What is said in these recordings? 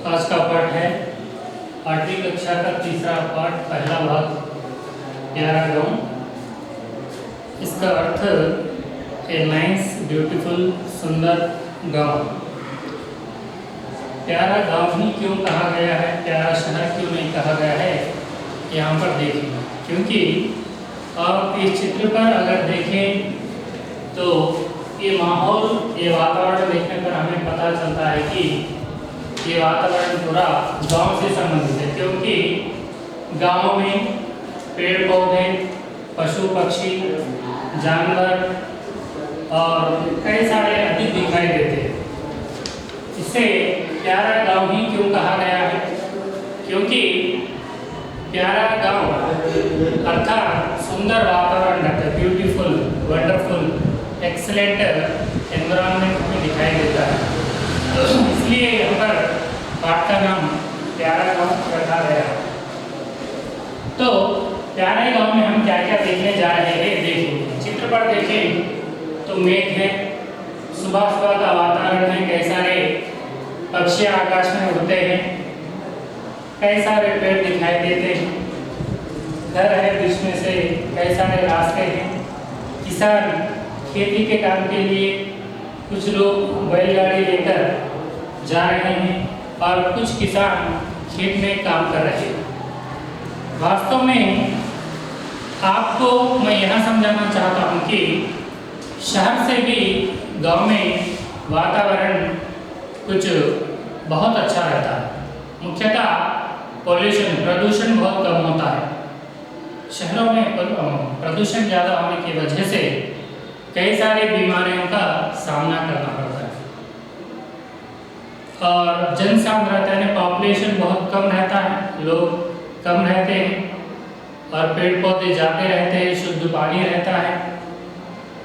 आज का पाठ है 8वीं कक्षा का तीसरा पाठ, पहला भाग प्यारा गाँव। इसका अर्थ ए नाइस ब्यूटीफुल सुंदर गाँव। प्यारा गाँव ही क्यों कहा गया है, प्यारा शहर क्यों नहीं कहा गया है, यहाँ पर देखिए। क्योंकि आप इस चित्र पर अगर देखें तो ये माहौल, ये वातावरण देखने पर हमें पता चलता है कि ये वातावरण पूरा गांव से संबंधित है। क्योंकि गांव में पेड़ पौधे, पशु पक्षी, जानवर और कई सारे अधिक दिखाई देते हैं। इसे प्यारा गांव ही क्यों कहा गया है, क्योंकि प्यारा गांव अर्थात सुंदर वातावरण रहता है, ब्यूटीफुल, वंडरफुल, एक्सीलेंट एनवायरनमेंट में दिखाई देता है। तो इसलिए यहाँ पर पाठ का नाम प्यारा गांव रखा गया है। तो प्यारे गांव में हम क्या क्या देखने जा रहे हैं, देखिए चित्र पर देखें तो मेघ है, सुबह सुबह का वातावरण है, कई सारे पक्षी आकाश में उड़ते हैं, कई सारे पेड़ दिखाई देते हैं, घर है बीच में से, कई सारे रास्ते हैं, किसान खेती के काम के लिए कुछ लोग बैलगाड़ी लेकर जा रहे हैं और कुछ किसान खेत में काम कर रहे हैं। वास्तव में आपको मैं यह समझाना चाहता हूँ कि शहर से भी गांव में वातावरण कुछ बहुत अच्छा रहता है। मुख्यतः पॉल्यूशन, प्रदूषण बहुत कम होता है। शहरों में प्रदूषण ज़्यादा होने की वजह से कई सारी बीमारियों का सामना करना पड़ता है और जनसांद्रता यानी पॉपुलेशन बहुत कम रहता है, लोग कम रहते हैं और पेड़ पौधे जाते रहते हैं, शुद्ध पानी रहता है।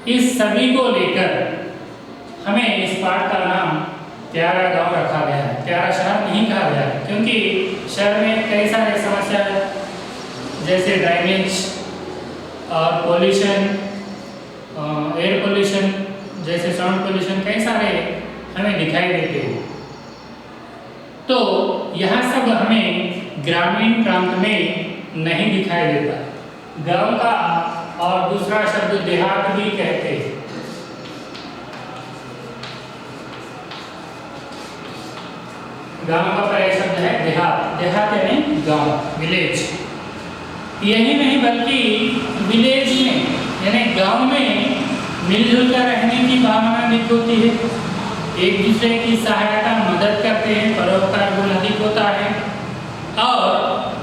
इस सभी को लेकर हमें इस पाठ का नाम प्यारा गांव रखा गया है। प्यारा शहर नहीं कहा गया है क्योंकि शहर में कई सारे समस्या है, जैसे ड्रेनेज और पॉल्यूशन, एयर पोल्यूशन, जैसे साउंड पोल्यूशन, कई सारे हमें दिखाई देते हैं। तो यह सब हमें ग्रामीण प्रांत में नहीं दिखाई देता। गांव का और दूसरा शब्द देहात भी कहते हैं। गांव का पहला शब्द है देहात। देहात यानी गांव, विलेज। यही नहीं बल्कि विलेज में यानी गांव में मिलजुल कर रहने की भावना अधिक होती है, एक दूसरे की सहायता मदद करते हैं, परोपकार गुण अधिक होता है। और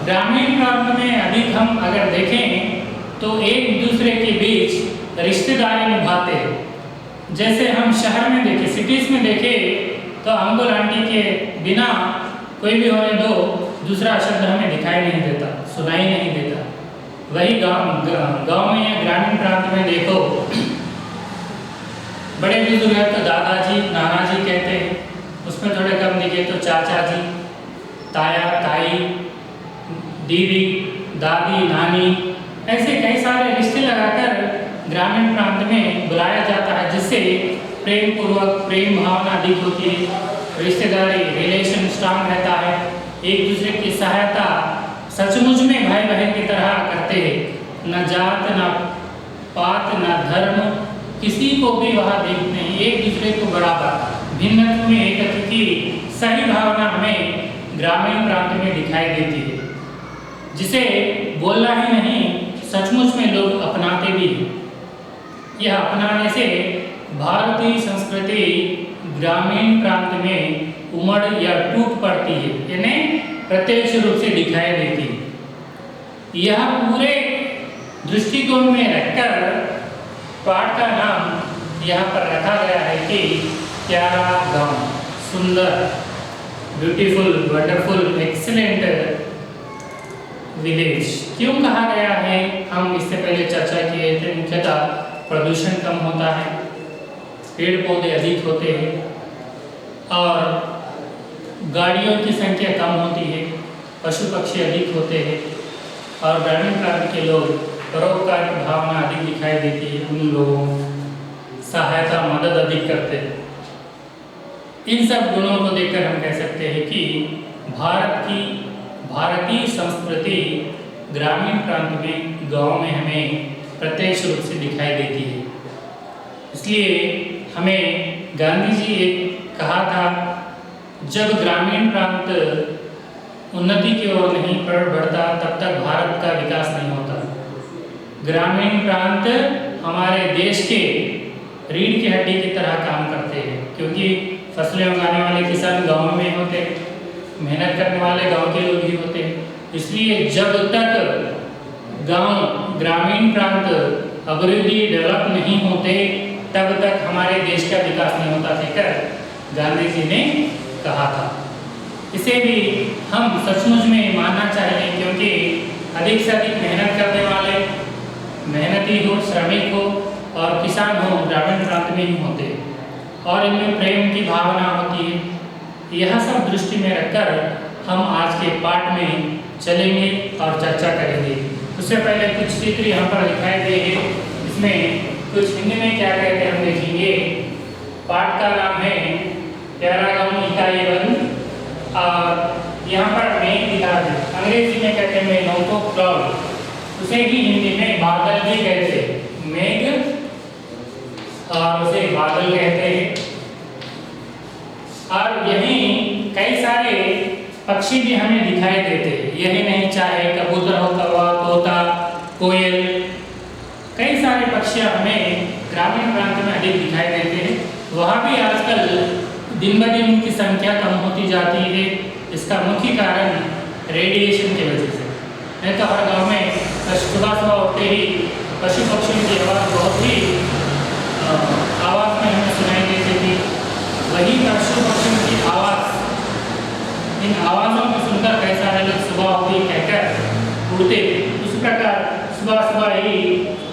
ग्रामीण प्रांत में अधिक हम अगर देखें तो एक दूसरे के बीच रिश्तेदारी निभाते हैं। जैसे हम शहर में देखें, सिटीज में देखें तो अंकल आंटी के बिना कोई भी होने दो दूसरा शब्द हमें दिखाई नहीं देता, सुनाई नहीं देता। वही गांव में या ग्रामीण प्रांत में देखो, बड़े बुजुर्ग है तो दादाजी नानाजी कहते हैं, उसमें थोड़े कम दिखे तो चाचा जी, ताया ताई, दीदी दादी नानी, ऐसे कई सारे रिश्ते लगाकर ग्रामीण प्रांत में बुलाया जाता है, जिससे प्रेम पूर्वक प्रेम भावना अधिक होती है, रिश्तेदारी रिलेशन स्ट्रांग रहता है, एक दूसरे की सहायता सचमुच में भाई बहन की तरह करते हैं। न जात न पात न धर्म, किसी को भी वहाँ देख नहीं, एक दूसरे को बराबर, भिन्नत्व में एकत्व की सही भावना हमें ग्रामीण प्रांत में दिखाई देती है, जिसे बोलना ही नहीं सचमुच में लोग अपनाते भी हैं। यह अपनाने से भारतीय संस्कृति ग्रामीण प्रांत में उमड़ या टूट पड़ती है, यानी प्रत्यक्ष रूप से दिखाई देती है। यह पूरे दृष्टिकोण में रखकर पाठ का नाम यहाँ पर रखा गया है कि प्यारा गांव, सुंदर, ब्यूटीफुल, वंडरफुल, एक्सीलेंट विलेज। क्यों कहा गया है, हम इससे पहले चर्चा किए थे। मुख्यतः प्रदूषण कम होता है, पेड़ पौधे अधिक होते हैं और गाड़ियों की संख्या कम होती है, पशु पक्षी अधिक होते हैं और ग्रामीण प्रांत के लोग परोपकार की भावना अधिक दिखाई देती है, उन लोगों सहायता मदद अधिक करते हैं। इन सब गुणों को देखकर हम कह सकते हैं कि भारतीय संस्कृति ग्रामीण प्रांत में, गांव में हमें प्रत्यक्ष रूप से दिखाई देती है। इसलिए हमें गांधी जी एक कहा था, जब ग्रामीण प्रांत उन्नति की ओर नहीं बढ़ता तब तक भारत का विकास नहीं होता। ग्रामीण प्रांत हमारे देश के रीढ़ की हड्डी की तरह काम करते हैं, क्योंकि फसलें उगाने वाले किसान गांव में होते हैं, मेहनत करने वाले गांव के लोग ही होते हैं। इसलिए जब तक ग्रामीण प्रांत अभिवृद्धि डेवलप नहीं होते तब तक हमारे देश का विकास नहीं होता कहकर गांधी जी ने कहा था। इसे भी हम सचमुच में मानना चाहिए, क्योंकि अधिक से अधिक मेहनत करने वाले, मेहनती हो, श्रमिक हो और किसान हो ग्रामीण प्रांत में ही होते हैं और इनमें प्रेम की भावना होती है। यह सब दृष्टि में रखकर हम आज के पाठ में चलेंगे और चर्चा करेंगे। उससे पहले कुछ चित्र यहाँ पर दिखाई दे हैं, इसमें कुछ हिंदी में क्या कहते हैं हम देखेंगे। पाठ का नाम है पैराग्राम इकाई 1 और यहाँ पर मेघ दिखा है, अंग्रेजी में कहते हैं मेघों को क्लाउड, उसे ही हिंदी में बादल भी कहते हैं, मेघ और उसे बादल कहते हैं। और यहीं कई सारे पक्षी भी हमें दिखाई देते हैं, यही नहीं चाहे कबूतर हो, कौवा, तोता, कोयल, कई सारे पक्षी हमें ग्रामीण प्रांत में अधिक दिखाई देते हैं। वहाँ भी आजकल दिन ब दिन उनकी संख्या कम होती जाती है। इसका मुख्य कारण रेडिएशन की वजह से। नहीं तो हर गांव में सुबह सुबह उठते ही पशु पक्षियों की आवाज़ बहुत ही आवाज़ में हमें सुनाई देती थी। वही पशु पक्षियों की आवाज़, इन आवाज़ों को सुनकर कई सारे लोग सुबह हुई कहकर उड़ते थे। उस प्रकार सुबह सुबह ही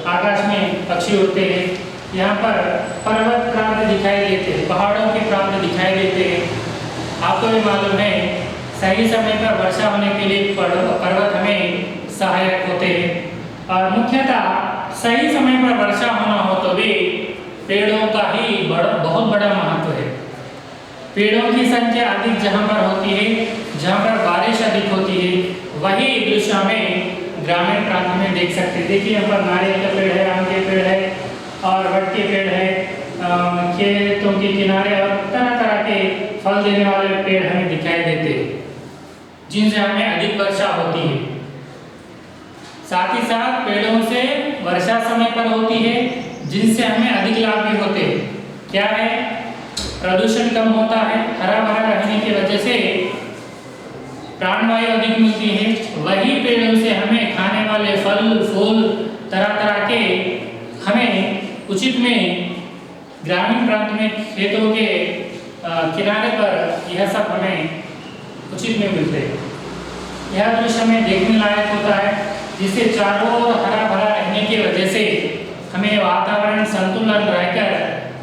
आकाश में पक्षी उड़ते हैं। यहाँ पर पर्वत प्रांत दिखाई देते हैं, पहाड़ों के प्रांत दिखाई देते हैं। आपको भी मालूम है, सही समय पर वर्षा होने के लिए पर्वत हमें सहायक होते हैं और मुख्यतः सही समय पर वर्षा होना हो तो भी पेड़ों का ही बहुत बड़ा महत्व है। पेड़ों की संख्या अधिक जहाँ पर होती है, जहाँ पर बारिश अधिक होती है, वही दृश्य हमें ग्रामीण प्रांत में देख सकते हैं। देखिए यहाँ पर नारियल का पेड़ है, आम के पेड़ है और वट के पेड़ है, खेतों के किनारे और तरह तरह के फल देने वाले पेड़ हमें दिखाई देते हैं, जिनसे हमें अधिक वर्षा होती है। साथ ही साथ पेड़ों से वर्षा समय पर होती है, जिनसे हमें अधिक लाभ भी होते हैं। क्या है? प्रदूषण कम होता है, हरा भरा रहने की वजह से प्राणवायु अधिक मिलती है। वही पेड़ों से हमें खाने वाले फल फूल तरह तरह के हमें उचित में ग्रामीण प्रांत में खेतों के किनारे पर यह सब हमें उचित में मिलते हैं। यह दृश्य हमें देखने लायक होता है, जिससे चारों ओर हरा भरा रहने की वजह से हमें वातावरण संतुलन रहकर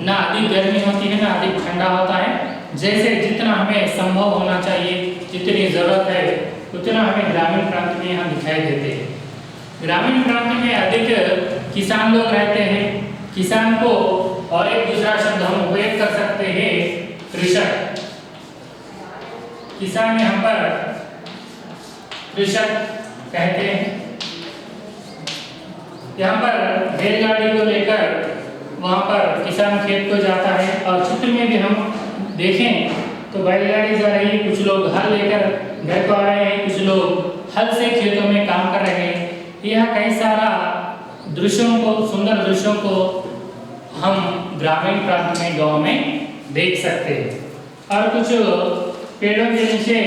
ना अधिक गर्मी होती है ना अधिक ठंडा होता है। जैसे जितना हमें संभव होना चाहिए, जितनी ज़रूरत है उतना हमें ग्रामीण प्रांत में यहाँ दिखाई देते हैं। ग्रामीण प्रांत में अधिक किसान लोग रहते हैं। किसान को और एक दूसरा शब्द हम उपयोग कर सकते हैं, कृषक। किसान यहाँ पर कृषक कहते हैं। यहाँ पर बैलगाड़ी को लेकर वहाँ पर किसान खेत को जाता है और चित्र में भी हम देखें तो बैलगाड़ी जा रही है, कुछ लोग हल लेकर घर को आ रहे हैं, कुछ लोग हल से खेतों में काम कर रहे हैं। यह कई सारा दृश्यों को, सुंदर दृश्यों को हम ग्रामीण प्रांत में, गांव में देख सकते हैं। और कुछ पेड़ों के नीचे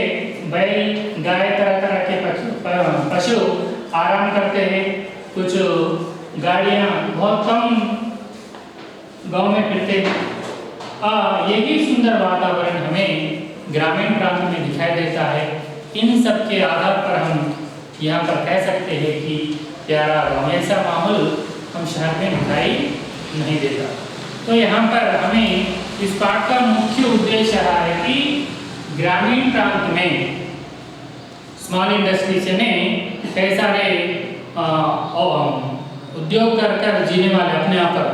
बैल, गाय, तरह तरह के पशु आराम करते हैं। कुछ गाड़ियाँ बहुत कम गांव में फिरते हैं। यही सुंदर वातावरण हमें ग्रामीण प्रांत में दिखाई देता है। इन सब के आधार पर हम यहाँ पर कह सकते हैं कि प्यारा गाँव, ऐसा माहौल हम शहर में दिखाई नहीं देता। तो यहाँ पर हमें इस पाठ का मुख्य उद्देश्य है कि ग्रामीण प्रांत में स्मॉल इंडस्ट्री से कई सारे उद्योग कर जीने वाले, अपने आप पर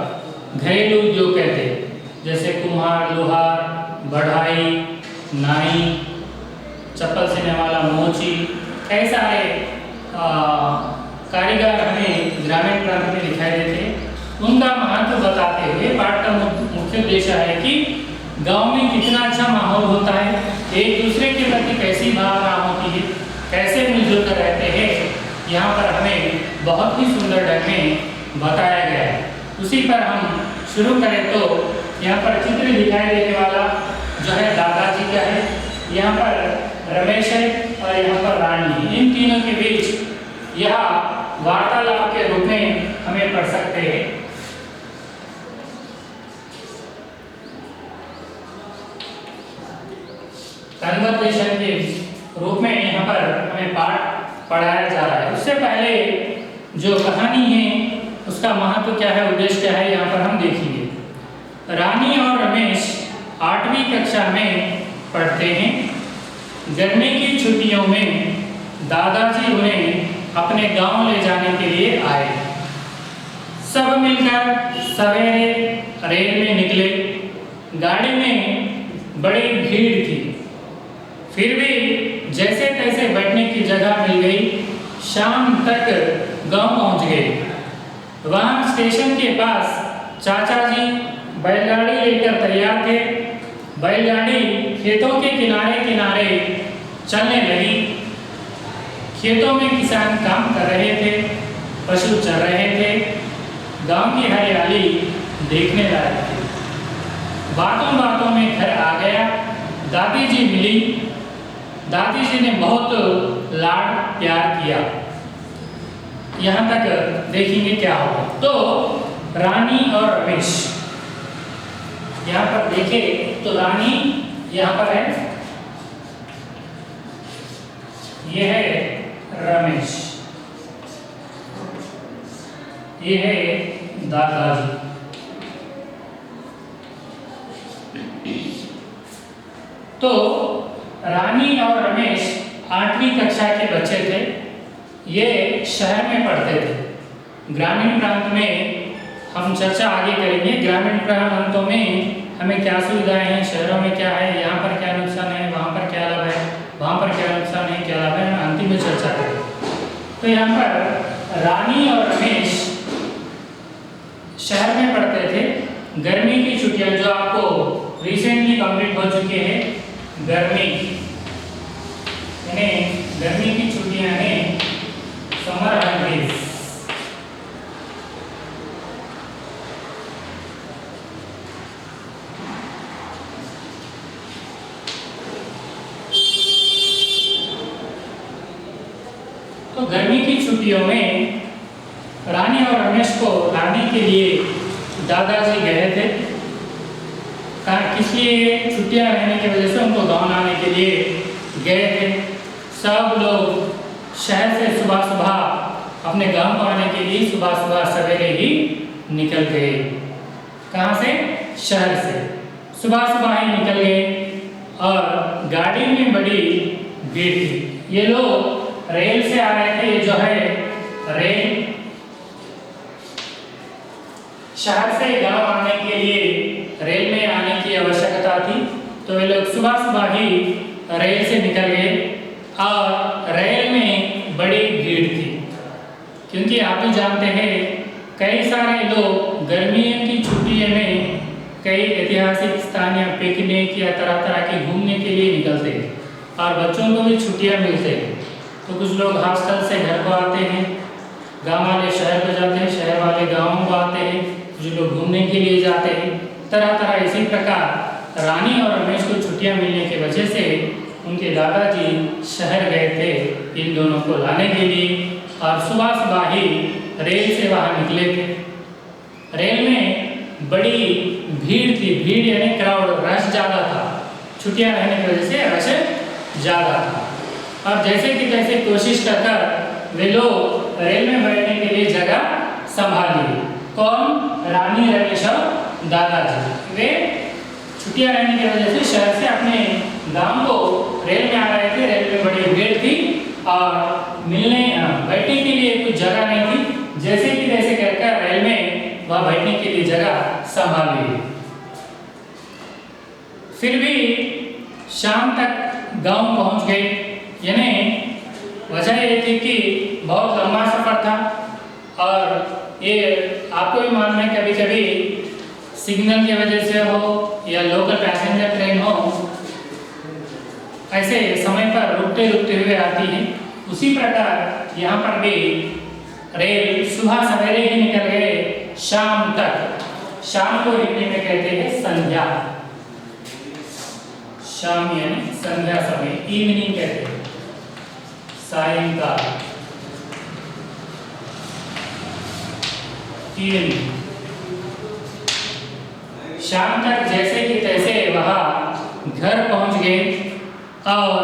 घरेलू उद्योग कहते हैं, जैसे कुम्हार, लोहार, बढ़ाई, नाई, चप्पल सिलने वाला मोची, कई सारे कारीगर हमें ग्रामीण प्रांत में दिखाई देते हैं। उनका महत्व बताते हुए पाठ का मुख्य उद्देश्य है कि गांव में कितना अच्छा माहौल होता है, एक दूसरे के प्रति कैसी भावना होती है, कैसे मिलजुल कर रहते हैं, यहाँ पर हमें बहुत ही सुंदर ढंग में बताया गया है। उसी पर हम शुरू करें तो यहाँ पर चित्र दिखाई देने वाला जो है दादाजी का है, यहाँ पर रमेश है और यहाँ पर रानी। इन तीनों के बीच यह वार्तालाप के रूप में हमें पढ़ सकते हैं। कन्वर्सेशन के रूप में यहाँ पर हमें पाठ पढ़ाया जा रहा है। उससे पहले जो कहानी है उसका महत्व क्या है, उद्देश्य क्या है, यहाँ पर हम देखेंगे। रानी और रमेश 8वीं कक्षा में पढ़ते हैं। गर्मी की छुट्टियों में दादाजी उन्हें अपने गांव ले जाने के लिए आए। सब मिलकर सवेरे रेल में निकले। गाड़ी में बड़ी भीड़ थी, फिर भी जैसे तैसे बैठने की जगह मिल गई। शाम तक गांव पहुंच गए। वहां स्टेशन के पास चाचा जी बैलगाड़ी लेकर तैयार थे। बैलगाड़ी खेतों के किनारे किनारे चलने लगी। खेतों में किसान काम कर रहे थे, पशु चर रहे थे। गांव की हरियाली देखने लायक थी। बातों बातों में घर आ गया। दादी जी मिली। दादी जी ने बहुत लाड प्यार किया। यहाँ तक देखेंगे क्या होगा। तो रानी और रमेश, यहाँ पर देखें तो रानी यहाँ पर है, ये है रमेश, ये है दादाजी। तो रानी और रमेश 8वीं कक्षा के बच्चे थे। ये शहर में पढ़ते थे। ग्रामीण प्रांत में हम चर्चा आगे करेंगे। ग्रामीण प्रांतों में हमें क्या सुविधाएं हैं, शहरों में क्या है, यहाँ पर क्या नुकसान है, वहाँ पर क्या लाभ है, वहाँ पर क्या नुकसान है, क्या लाभ है, हम अंतिम में चर्चा करेंगे। तो यहाँ पर रानी और रमेश शहर में पढ़ते थे। गर्मी की छुट्टियाँ जो आपको रिसेंटली कंप्लीट हो चुके हैं, गर्मी की छुट्टियाँ हैं, समर हॉलीडेज। तो गर्मी की छुट्टियों में रानी और रमेश को लाने के लिए दादाजी गए थे। किस लिए? छुट्टियां रहने की वजह से उनको गांव लाने के लिए गए थे। सब लोग शहर से सुबह सुबह अपने गांव को आने के लिए सुबह सुबह सवेरे ही निकल गए। कहाँ से? शहर से सुबह सुबह ही निकल गए और गाड़ी में बड़ी भीड़ थी। ये लोग रेल से आ रहे थे। ये जो है रेल, शहर से गांव आने के लिए रेल में आने की आवश्यकता थी। तो वे लोग सुबह सुबह ही रेल से निकल गए और रेल में बड़ी भीड़ थी, क्योंकि आप भी जानते हैं कई सारे लोग गर्मियों की छुट्टियों में कई ऐतिहासिक स्थान या पिकनिक या तरह तरह के घूमने के लिए निकलते हैं और बच्चों को भी छुट्टियां मिलते हैं। तो कुछ लोग हॉस्टल से घर को आते हैं, गांव वाले शहर को जाते हैं, शहर वाले गाँव को आते हैं, कुछ लोग घूमने के लिए जाते हैं, तरह तरह। इसी प्रकार रानी और रमेश को छुट्टियां मिलने की वजह से उनके दादाजी शहर गए थे इन दोनों को लाने के लिए और सुबह सुबह ही रेल से वहाँ निकले थे। रेल में बड़ी भीड़ थी। भीड़ यानी क्राउड, रश ज़्यादा था। छुट्टियां रहने की वजह से रश ज़्यादा था और जैसे कि तैसे कोशिश कर वे लोग रेल में बैठने के लिए जगह संभाल ली। कौन? रानी, रमेश और दादाजी। वे छुट्टियां रहने की वजह से शहर से अपने गांव को रेल में आ रहे थे। रेल में बड़ी भीड़ थी और बैठने के लिए कुछ जगह नहीं थी। जैसे कि तैसे कहकर रेल में वह बैठने के लिए जगह संभाल ली। फिर भी शाम तक गांव पहुंच गए। यानी वजह ये थी कि बहुत लंबा सफ़र था और ये आपको भी मालूम है कभी कभी सिग्नल की वजह से हो या लोकल पैसेंजर ट्रेन हो, ऐसे समय पर रुकते रुकते हुए आती है। उसी प्रकार यहाँ पर भी रेल सुबह सवेरे ही निकल गए, शाम तक। शाम को हिंदी में कहते हैं संध्या। शाम यानी संध्या समय, इवनिंग कहते हैं, सायंकाल, इवनिंग। शाम तक जैसे कि तैसे वहाँ घर पहुँच गए और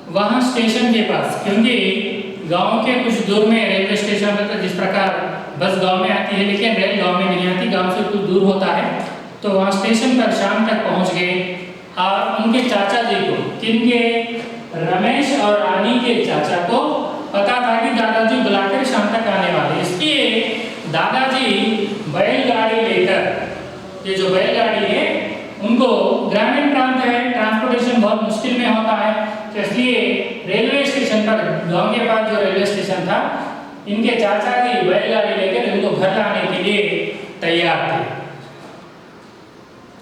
वहाँ स्टेशन के पास, क्योंकि गांव के कुछ दूर में रेलवे स्टेशन होता है, जिस प्रकार बस गांव में आती है लेकिन रेल गांव में नहीं आती, गांव से कुछ दूर होता है। तो वहाँ स्टेशन पर शाम तक पहुँच गए और उनके चाचा जी को, किनके, रमेश और रानी के चाचा को पता था कि दादाजी बुलाकर शाम तक आने वाले। इसलिए दादाजी बैलगाड़ी लेकर, ये जो बैलगाड़ी है उनको, ग्रामीण प्रांत है, ट्रांसपोर्टेशन बहुत मुश्किल में होता है, तो इसलिए रेलवे स्टेशन पर, गांव के पास जो रेलवे स्टेशन था, इनके चाचा जी बैलगाड़ी लेकर इनको घर लाने के लिए तैयार थे।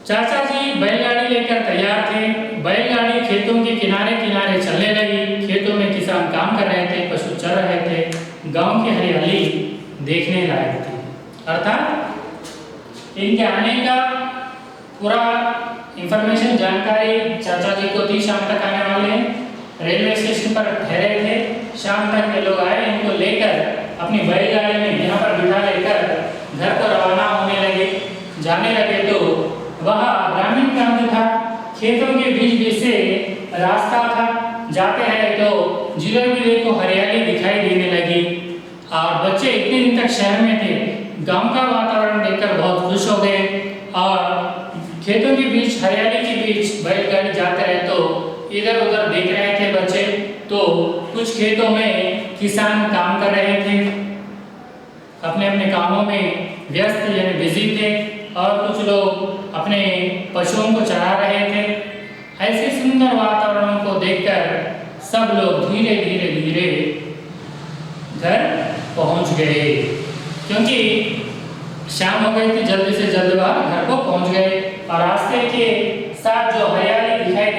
चाचा जी बैलगाड़ी लेकर तैयार थे। बैलगाड़ी खेतों के किनारे किनारे चलने लगी। खेतों में किसान काम कर रहे थे, पशु चर रहे थे, गांव की हरियाली देखने लायक थी। अर्थात इनके आने का पूरा इंफॉर्मेशन, जानकारी चाचा जी को थी, शाम तक आने वाले हैं। रेलवे स्टेशन पर ठहरे थे, शाम तक ये लोग आए, इनको लेकर अपनी बैलगाड़ी में यहाँ पर बिठा लेकर घर को रवाना होने लगे, जाने लगे। तो वह ग्रामीण प्रांत था, खेतों के बीच बीच से रास्ता था, जाते हैं तो जिधर भी देखो हरियाली दिखाई देने लगी। और बच्चे इतने दिन तक शहर में थे, गांव का वातावरण देखकर बहुत खुश हो गए और खेतों के बीच, हरियाली के बीच बैलगाड़ी जाते रहे तो इधर उधर देख रहे थे बच्चे। तो कुछ खेतों में किसान काम कर रहे थे, अपने अपने कामों में व्यस्त यानी बिजी थे, और कुछ लोग अपने पशुओं को चरा रहे थे। ऐसे सुंदर वातावरण को देखकर सब लोग धीरे धीरे धीरे घर पहुंच गए, क्योंकि शाम हो गई थी, जल्दी से जल्द वह घर को पहुंच गए। और रास्ते के साथ जो हरियाली दिखाई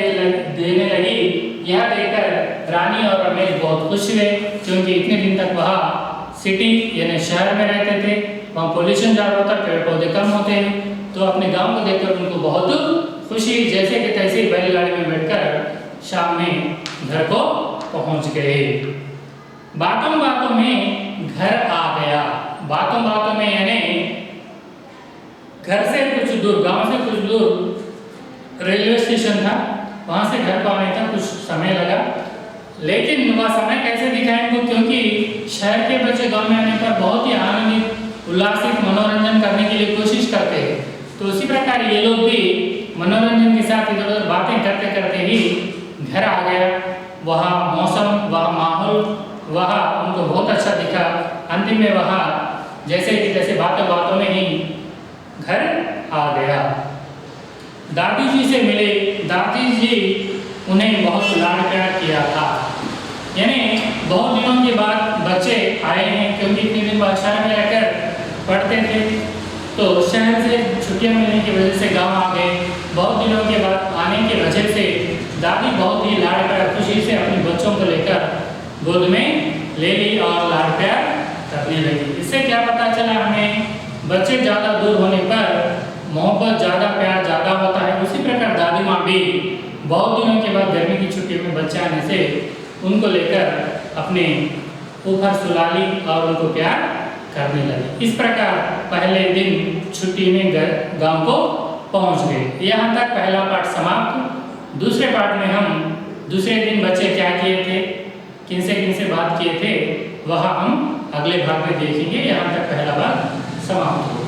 देने लगी, यह देखकर रानी और रमेश बहुत खुश हुए, क्योंकि इतने दिन तक वह सिटी यानी शहर में रहते थे, वहाँ पोल्यूशन ज़्यादा होता, पेड़ पौधे कम होते हैं। तो अपने गांव को देखकर उनको बहुत खुशी, जैसे कि तैसे बैलगाड़ी में बैठकर शाम में घर को पहुँच गए। बातों बातों में घर आ गया। बातों बातों में यानी घर से कुछ दूर, गांव से कुछ दूर रेलवे स्टेशन था, वहाँ से घर को आने का कुछ समय लगा। लेकिन वह समय कैसे दिखा इनको, क्योंकि शहर के बच्चे गांव में आने पर बहुत ही आनंदित, उल्लासित, मनोरंजन करने के लिए कोशिश करते हैं। तो उसी प्रकार ये लोग भी मनोरंजन के साथ इधर उधर बातें करते करते ही घर आ गया। वहाँ मौसम, वहाँ माहौल, वहाँ उनको बहुत अच्छा दिखा। अंतिम में वहाँ जैसे कि तैसे बातों बातों में ही घर आ गया। दादी जी से मिले। दादी जी उन्हें बहुत लाड प्यार किया था, यानी बहुत दिनों के बाद बच्चे आए हैं, क्योंकि इतने दिन बाद शहर में रहकर पढ़ते थे, तो शहर से छुट्टियां मिलने की वजह से गांव आ गए। बहुत दिनों के बाद आने की वजह से दादी बहुत ही लाड प्यार, खुशी से अपने बच्चों को लेकर गोद में ले ली और लाड प्यार करने लगी। इससे क्या पता चला हमें, बच्चे ज़्यादा दूर होने पर मोहब्बत ज़्यादा, प्यार ज़्यादा होता है। उसी प्रकार दादी माँ भी बहुत दिनों के बाद गर्मी की छुट्टी में बच्चे आने से उनको लेकर अपने ऊपर सुला ली और उनको प्यार करने लगी। इस प्रकार पहले दिन छुट्टी में गांव को पहुंच गए। यहाँ तक पहला पाठ समाप्त। दूसरे पाठ में हम दूसरे दिन बच्चे क्या किए थे, किनसे बात किए थे, वह हम अगले भाग में देखेंगे। यहाँ तक पहला भाग समाप्त हो।